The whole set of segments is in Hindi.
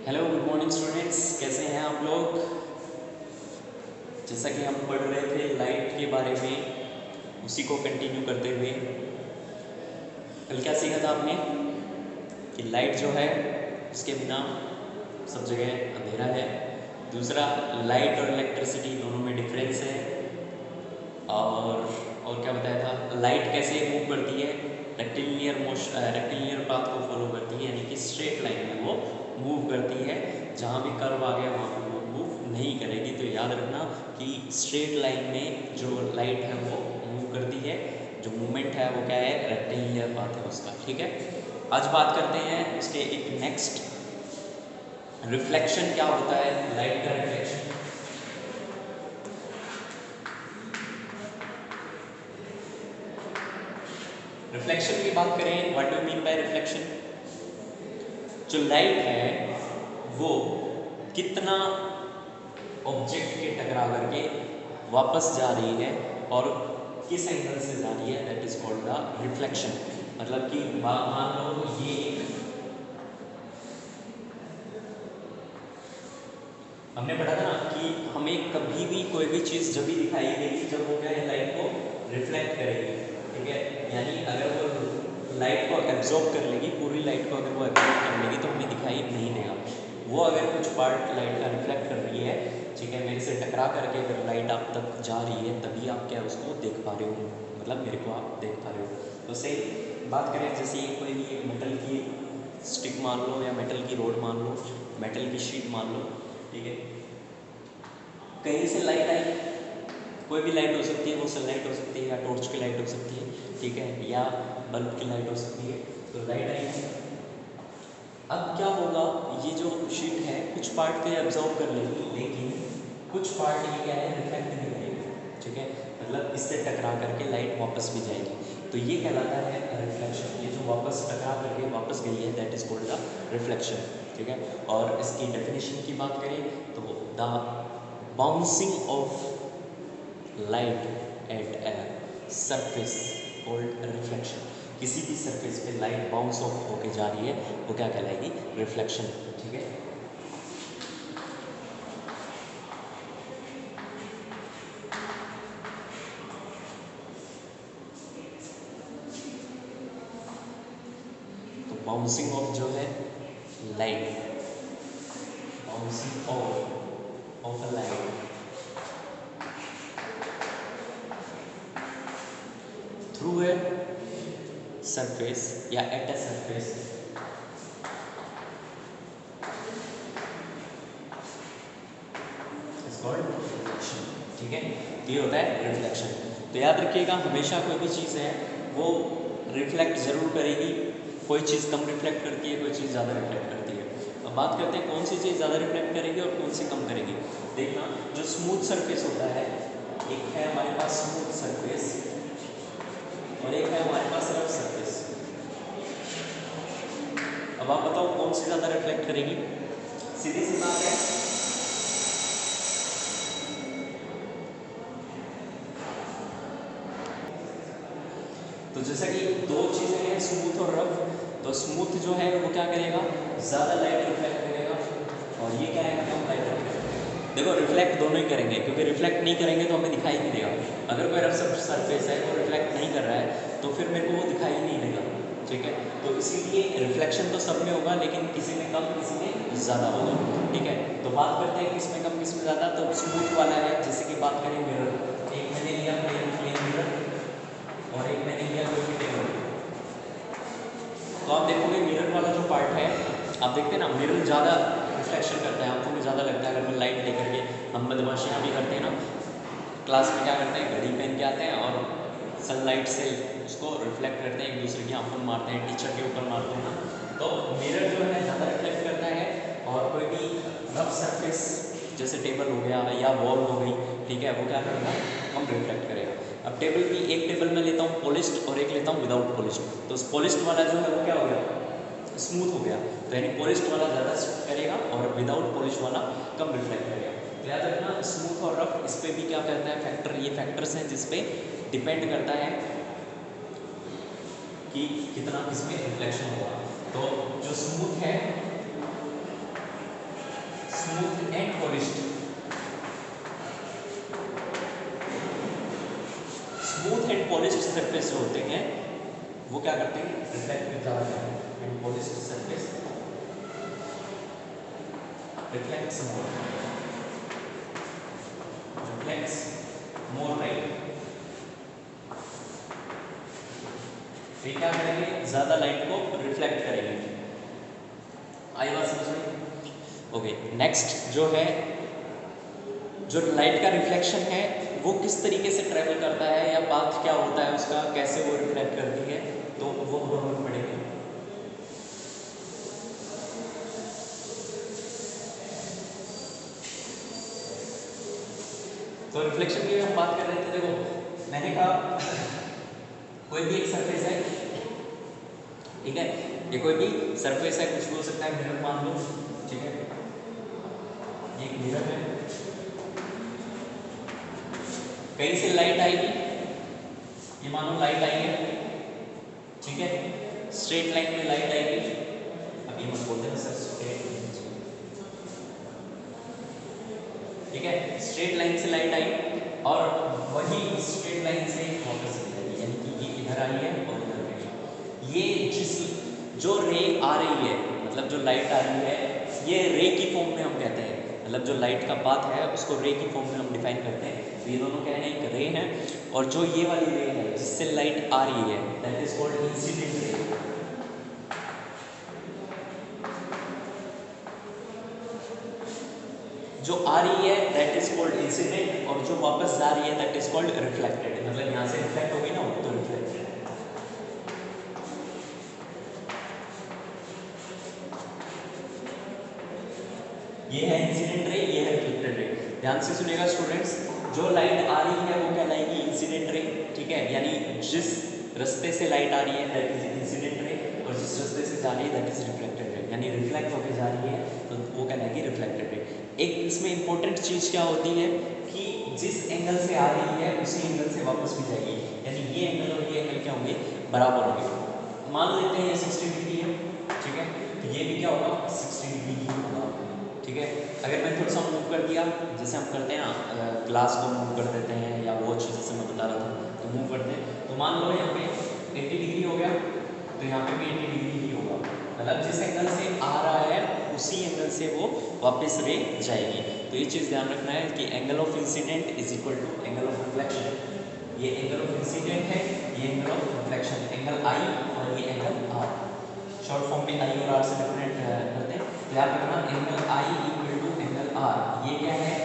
हेलो गुड मॉर्निंग स्टूडेंट्स, कैसे हैं आप लोग। जैसा कि हम पढ़ रहे थे लाइट के बारे में, उसी को कंटिन्यू करते हुए कल क्या सीखा था आपने कि लाइट जो है उसके बिना सब जगह अंधेरा है। दूसरा, लाइट और इलेक्ट्रिसिटी दोनों में डिफरेंस है। और क्या बताया था, लाइट कैसे मूव करती है, रेक्टिलिनियर पाथ को फॉलो करती है, यानी कि स्ट्रेट लाइन में वो मूव करती है। जहाँ भी कर्व आ गया वहाँ पे वो मूव नहीं करेगी। तो याद रखना कि स्ट्रेट लाइन में जो लाइट है वो मूव करती है, जो मूवमेंट है वो क्या है, रेक्टिलिनियर पाथ है उसका। ठीक है, आज बात करते हैं उसके एक नेक्स्ट, रिफ्लेक्शन क्या होता है, लाइट का रिफ्लेक्शन। रिफ्लेक्शन की बात करें, what do mean by reflection. जो लाइट है वो कितना ऑब्जेक्ट के टकरा करके वापस जा रही है और किस एंगल से जा रही है, that is called the reflection. मतलब कि मान लो ये हमने पढ़ा था ना कि हमें कभी भी कोई भी चीज़ जब भी दिखाई देगी जब वो क्या है, लाइट को रिफ्लेक्ट करेगी। ठीक है, यानी अगर वो लाइट को एब्जॉर्ब कर लेगी, पूरी लाइट को अगर वो एब्जॉर्ब कर लेगी तो हमें दिखाई नहीं देगा। वो अगर कुछ पार्ट लाइट का रिफ्लेक्ट कर रही है, ठीक है, मेरे से टकरा करके अगर लाइट आप तक जा रही है तभी आप क्या उसको देख पा रहे हो, मतलब मेरे को आप देख पा रहे हो। तो सही बात करें, जैसे कोई भी एक मेटल की स्टिक मान लो या मेटल की रोड मान लो, मेटल की शीट मान लो। ठीक है, कहीं से लाइट आई, कोई भी लाइट हो सकती है, वो सनलाइट हो सकती है या टॉर्च की लाइट हो सकती है, ठीक है, या बल्ब की लाइट हो सकती है। तो लाइट आई, अब क्या होगा, ये जो शीट है कुछ पार्ट तो एब्जॉर्ब कर लेगी, लेकिन कुछ पार्ट ये क्या है, रिफ्लेक्ट नहीं करेगी। ठीक है, मतलब इससे टकरा करके लाइट वापस भी जाएगी, तो ये कहलाता है रिफ्लेक्शन। ये जो वापस टकरा करके वापस गई है, that is called the reflection. ठीक है, और इसकी डेफिनेशन की बात करें तो the bouncing off light at a surface called reflection. किसी भी सरफेस पे लाइट बाउंस ऑफ होके जा रही है वो क्या कहलाएगी, रिफ्लेक्शन। ठीक है, तो बाउंसिंग ऑफ जो है light, bouncing off a light through a surface या at a surface is called reflection. ठीक है, तो ये होता है रिफ्लेक्शन। तो याद रखिएगा, हमेशा कोई भी चीज़ है वो रिफ्लेक्ट ज़रूर करेगी। कोई चीज़ कम रिफ्लेक्ट करती है, कोई चीज़ ज़्यादा रिफ्लेक्ट करती है। अब बात करते हैं कौन सी चीज़ ज़्यादा रिफ्लेक्ट करेगी और कौन सी कम करेगी। देखना, जो स्मूथ सरफेस होता है, एक है हमारे पास स्मूथ सरफेस और एक है हमारे पास रफ सरफेस। अब आप बताओ कौन सी ज़्यादा रिफ्लेक्ट करेगी। सीधी सी बात है, तो जैसा कि दो चीज़ें हैं स्मूथ और रफ, तो स्मूथ जो है वो क्या करेगा, ज़्यादा लाइट रिफ्लेक्ट करेगा, और ये क्या है, कम लाइट रिफ्लेक्ट करेगा। देखो रिफ्लेक्ट दोनों ही करेंगे, क्योंकि रिफ्लेक्ट नहीं करेंगे तो हमें दिखाई नहीं देगा। अगर कोई रफ सरफेस है वो रिफ्लेक्ट नहीं कर रहा है तो फिर मेरे को वो दिखाई नहीं देगा। ठीक है, तो इसीलिए रिफ्लेक्शन तो सब में होगा, लेकिन किसी में कम किसी में ज़्यादा होगा। ठीक है, तो बात करते हैं किस में कम किस में ज़्यादा। तो स्मूथ वाला है, जैसे कि बात करें मिरर, एक मैंने लिया प्लेन मिरर और एक मैंने लिया कोई टेबल। तो आप देखोगे मिरर वाला जो पार्ट है, आप देखते हैं ना, मिरर ज़्यादा रिफ्लेक्शन करता है, आंखों में ज़्यादा लगता है। अगर मैं लाइट लेकर के, हम बदमाशियाँ भी करते हैं ना, क्लास में क्या करते हैं, घड़ी पहन के आते हैं और सनलाइट से उसको रिफ्लेक्ट करते हैं, एक दूसरे की आंखों में मारते हैं, टीचर के ऊपर मारते हैं ना। तो मिरर जो है ज़्यादा रिफ्लेक्ट करता है, और कोई भी रफ सरफेस जैसे टेबल हो गया या वॉल हो गई, ठीक है, वो क्या करेगा, कम रिफ्लेक्ट करेगा। अब टेबल भी, एक टेबल में लेता हूँ पॉलिश्ड और एक लेता हूँ विदाउट पॉलिश्ड, तो पॉलिश्ड वाला जो है वो क्या हो गया, स्मूथ हो गया। तो यानी पॉलिश्ड वाला ज़्यादा करेगा और विदाउट पॉलिश वाला कम रिफ्लेक्ट करेगा। तो याद रखना, स्मूथ और रफ, इस पर भी क्या करता है फैक्टर, ये फैक्टर्स हैं जिस पे डिपेंड करता है कि कितना किसमें रिफ्लेक्शन होगा। तो जो स्मूथ है smooth and polished. Smooth and polished surface जो होते हैं वो क्या करते हैं, रिफ्लेक्ट में ज़्यादा करते हैं। And polished surface reflects more, reflects more light. ये क्या करेंगे, ज़्यादा लाइट को रिफ्लेक्ट करेंगे। आई बात समझ में? ओके, नेक्स्ट जो है, जो लाइट का रिफ्लेक्शन है वो किस तरीके से ट्रेवल करता है या पाथ क्या होता है उसका, कैसे वो रिफ्लेक्ट करती है, तो वो हम लोग पढ़ेंगे। तो रिफ्लेक्शन की हम बात कर रहे थे। देखो मैंने कहा कोई भी एक सरफेस है, ठीक है, ये कोई भी सरफेस है, कुछ हो सकता है, मिरर मान लो, ठीक है, ये एक मिरर है, कहीं से लाइट आएगी, ये मानो लाइट आई है, ठीक है, स्ट्रेट लाइन में लाइट आएगी। अब ये मत बोलते हैं सर स्ट्रेट, ठीक है, स्ट्रेट लाइन से लाइट आई और वही स्ट्रेट लाइन से वापस चली जाएगी, यानी कि ये इधर आई है और इधर गई। ये जिस जो रे आ रही है, मतलब जो लाइट आ रही है, ये रे की फॉर्म में हम कहते हैं, मतलब जो लाइट का पाथ है उसको रे की फॉर्म में हम डिफाइन करते हैं। तो ये दोनों क्या है, एक रे है, और जो ये वाली रे है जिससे लाइट आ रही है that is called incident ray. जो आ रही है दैट इज कॉल्ड इंसिडेंट, और जो वापस जा रही है दैट इज कॉल्ड रिफ्लेक्टेड। मतलब यहाँ से रिफ्लेक्ट हो गई ना, तो रिफ्लेक्टेड। ये है इंसिडेंट रे, ये है रिफ्लेक्टेड रे। ध्यान से सुनिएगा स्टूडेंट्स, जो लाइट आ रही है वो कहलाएगी इंसिडेंट रे, ठीक है, यानी जिस रास्ते से लाइट आ रही है दैट इज इंसिडेंट रे, और जिस रास्ते से जा रही है दैट इज रिफ्लेक्टेड रे, यानी रिफ्लेक्ट होकर जा रही है तो वो कहलाएगी रिफ्लेक्टेड रे। एक इसमें इंपॉर्टेंट चीज़ क्या होती है कि जिस एंगल से आ रही है उसी एंगल से वापस भी जाएगी, यानी ये एंगल और ये एंगल क्या होंगे, बराबर होंगे। मान लेते हैं ये 60 डिग्री है, ठीक है, तो ये भी क्या होगा, 60 डिग्री ही होगा, ठीक है। अगर मैं थोड़ा सा मूव कर दिया, जैसे हम करते हैं ना, ग्लास को मूव कर देते हैं या वॉच, जैसे मैं बता रहा था, तो मूव करते हैं, तो मान लो यहाँ पे 80 डिग्री हो गया, तो यहाँ पे भी 80 डिग्री ही होगा, मतलब जिस एंगल से आ रहा है उसी एंगल से वो वापस रे जाएगी। तो ये चीज़ ध्यान रखना है कि angle of incident is equal to angle of reflection. ये एंगल ऑफ इंसिडेंट है, ये angle of reflection, angle I और ये एंगल आर, शॉर्ट फॉर्म में आई और आर से डिफरेंट करते हैं। याद रखना angle I equal to angle R, ये क्या है,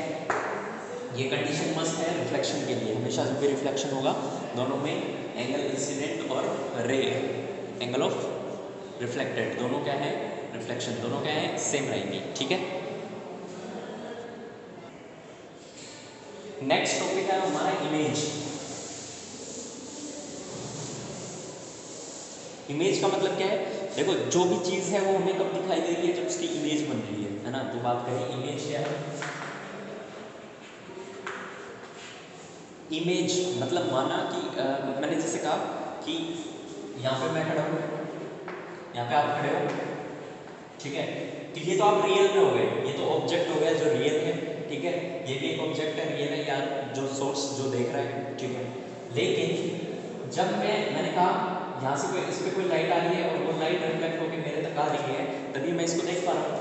ये कंडीशन मस्ट है रिफ्लेक्शन के लिए। हमेशा जब भी रिफ्लेक्शन होगा दोनों में एंगल इंसिडेंट और रे, एंगल ऑफ रिफ्लेक्टेड, दोनों क्या है, रिफ्लेक्शन, दोनों क्या है, सेम रहेंगी, ठीक है। नेक्स्ट टॉपिक है हमारा इमेज। इमेज का मतलब क्या है, देखो जो भी चीज़ है वो हमें कब दिखाई दे रही है, जब उसकी इमेज बन रही है ना। तो बात करें इमेज क्या है, इमेज मतलब माना कि मैंने जैसे कहा कि यहाँ पे मैं खड़ा हूँ, यहाँ पे आप खड़े हो, ठीक है, तो ये तो आप रियल में हो गए, ये तो ऑब्जेक्ट हो गया जो रियल है, ठीक है, ये भी एक ऑब्जेक्ट है रियल है यार, जो सोर्स जो देख रहा है, ठीक है। लेकिन जब मैंने कहा यहाँ से कोई, इस पर कोई लाइट आ रही है और वो लाइट रिफ्लेक्ट होकर मेरे तक आ रही है, तभी मैं इसको देख पा रहा हूँ।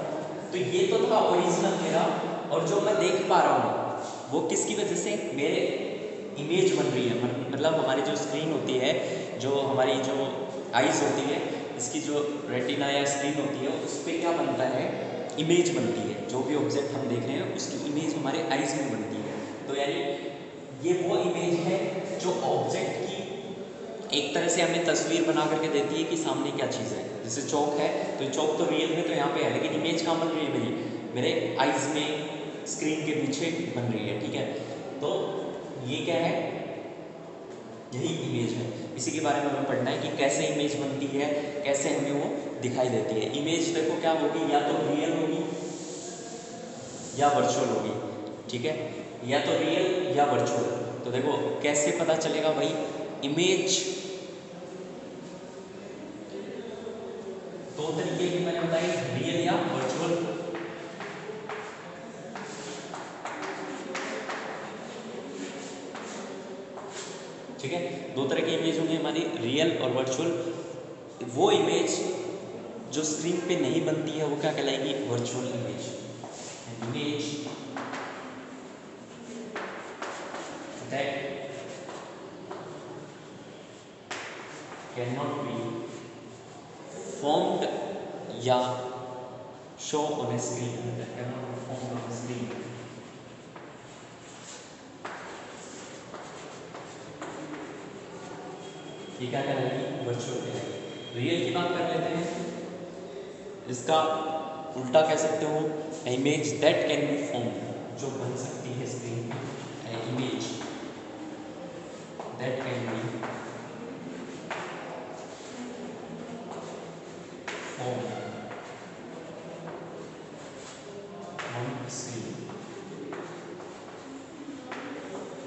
तो ये तो था ओरिजिनल मेरा, और जो मैं देख पा रहा हूँ वो किसकी वजह से, मेरे इमेज बन रही है, मतलब हमारी जो स्क्रीन होती है, जो हमारी जो आइज़ होती है, इसकी जो रेटिना या स्क्रीन होती है उस पर क्या बनता है, इमेज बनती है। जो भी ऑब्जेक्ट हम देख रहे हैं उसकी इमेज हमारे आइज़ में बनती है। तो यानी ये वो इमेज है जो ऑब्जेक्ट की एक तरह से हमें तस्वीर बना करके देती है कि सामने क्या चीज़ है। जैसे चौक है, तो चौक तो रियल में तो यहाँ पे है, लेकिन इमेज कहाँ बन रही है, मेरे आइज़ में, स्क्रीन के पीछे बन रही है, ठीक है। तो ये क्या है, यही इमेज है। इसी के बारे में हमें पढ़ना है कि कैसे इमेज बनती है, कैसे हमें वो दिखाई देती है। इमेज देखो क्या होगी, या तो रियल होगी या वर्चुअल होगी, ठीक है, या तो रियल या वर्चुअल। तो देखो कैसे पता चलेगा भाई, इमेज दो तरीके की मैंने बताई, रियल या वर्चुअल। ठीक है। दो तरह की इमेज होंगी हमारी, रियल और वर्चुअल। वो इमेज जो स्क्रीन पे नहीं बनती है वो क्या कहलाएगी, virtual image. Image that can not be formed या show on a screen, that cannot be formed on a screen. ये क्या कहलाएगी, वर्चुअल कहलाएगी। रियल की बात कर लेते हैं, इसका उल्टा कह सकते हो, image that can be formed, जो बन सकती है स्क्रीन पे, image that can be formed on screen.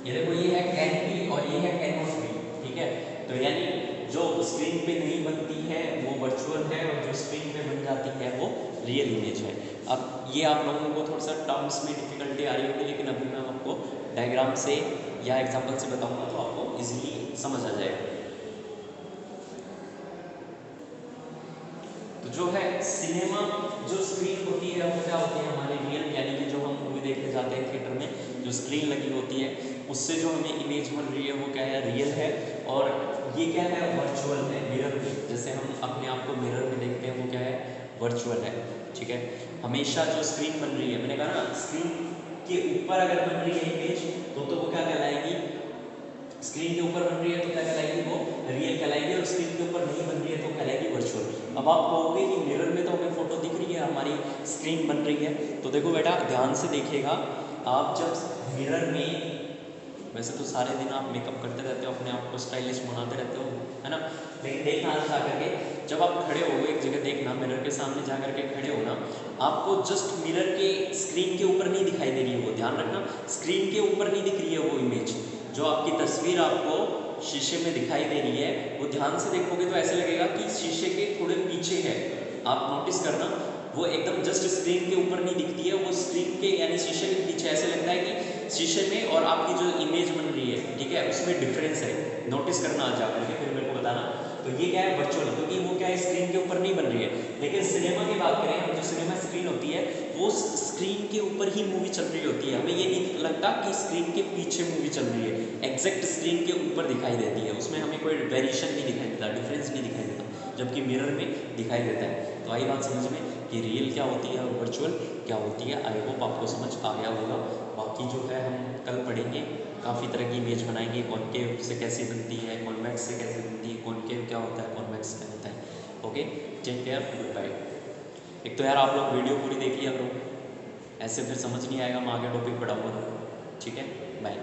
ये देखो, ये है कैन बी और ये है कैन नॉट बी, ठीक है। तो यानी जो स्क्रीन पे नहीं बनती है वो वर्चुअल है, और जो स्क्रीन पे बन जाती है वो रियल इमेज है। अब ये आप लोगों को थोड़ा सा टर्म्स में डिफिकल्टी आ रही होगी, लेकिन अभी मैं आपको डायग्राम से या एग्जांपल से बताऊंगा तो आपको इजीली समझ आ जाएगा। तो जो है सिनेमा, जो स्क्रीन होती है वो क्या होती है हमारी रियल, यानी कि जो हम मूवी देखने जाते हैं थिएटर में, जो स्क्रीन लगी होती है उससे जो हमें इमेज बन रही है वो क्या है, रियल है। और ये क्या है, वर्चुअल है। मिरर में जैसे हम अपने आप को मिरर में देखते हैं वो क्या है, वर्चुअल है, ठीक है। हमेशा जो स्क्रीन बन रही है, मैंने कहा ना स्क्रीन के ऊपर अगर बन रही है इमेज तो वो क्या कहलाएगी, स्क्रीन के ऊपर बन रही है तो क्या कहलाएगी, वो रियल कहलाएगी, और स्क्रीन के ऊपर नहीं बन रही है तो कहलाएगी वर्चुअल। अब आप कहोगे कि मिरर में तो हमें फोटो दिख रही है, हमारी स्क्रीन बन रही है, तो देखो बेटा ध्यान से देखिएगा, आप जब मिरर में, वैसे तो सारे दिन आप मेकअप करते रहते हो, अपने आप को स्टाइलिश बनाते रहते हो, है ना, लेकिन देखना जा करके जब आप खड़े हो एक जगह, देखना मिरर के सामने जा करके खड़े हो ना, आपको जस्ट मिरर के स्क्रीन के ऊपर नहीं दिखाई दे रही है वो, ध्यान रखना, स्क्रीन के ऊपर नहीं दिख रही है वो इमेज, जो आपकी तस्वीर आपको शीशे में दिखाई दे रही है, वो ध्यान से देखोगे तो ऐसे लगेगा कि शीशे के थोड़े पीछे है। आप नोटिस करना, वो एकदम जस्ट स्क्रीन के ऊपर नहीं दिखती है, वो स्क्रीन के यानी शीशे के पीछे, ऐसे लगता है कि शीशे में और आपकी जो इमेज बन रही है, ठीक है, उसमें डिफरेंस है। नोटिस करना आ जा करके फिर मेरे को बताना। तो ये क्या है, वर्चुअल, क्योंकि वो क्या है, स्क्रीन के ऊपर नहीं बन रही है। लेकिन सिनेमा की बात करें हम, जो सिनेमा स्क्रीन होती है वो स्क्रीन के ऊपर ही मूवी चल रही होती है, हमें ये नहीं लगता कि स्क्रीन के पीछे मूवी चल रही है, एग्जैक्ट स्क्रीन के ऊपर दिखाई देती है, उसमें हमें कोई वेरिएशन नहीं दिखाई देता, डिफरेंस नहीं दिखाई देता, जबकि मिरर में दिखाई देता है। तो आई बात समझ में कि रियल क्या होती है और वर्चुअल क्या होती है। आई होप आपको समझ आ गया होगा। बाकी जो है हम कल पढ़ेंगे, काफ़ी तरह की इमेज बनाएंगे, कॉनकेव से कैसे बनती है, कॉन्वेक्स से कैसे बनती है, कॉनकेव क्या होता है, कॉन्वेक्स क्या होता है। Okay, take care, good bye. एक तो यार आप लोग वीडियो पूरी देख लिया करो, ऐसे फिर समझ नहीं आएगा, मैं आगे टॉपिक पढ़ाऊँगा, ठीक है, बाय।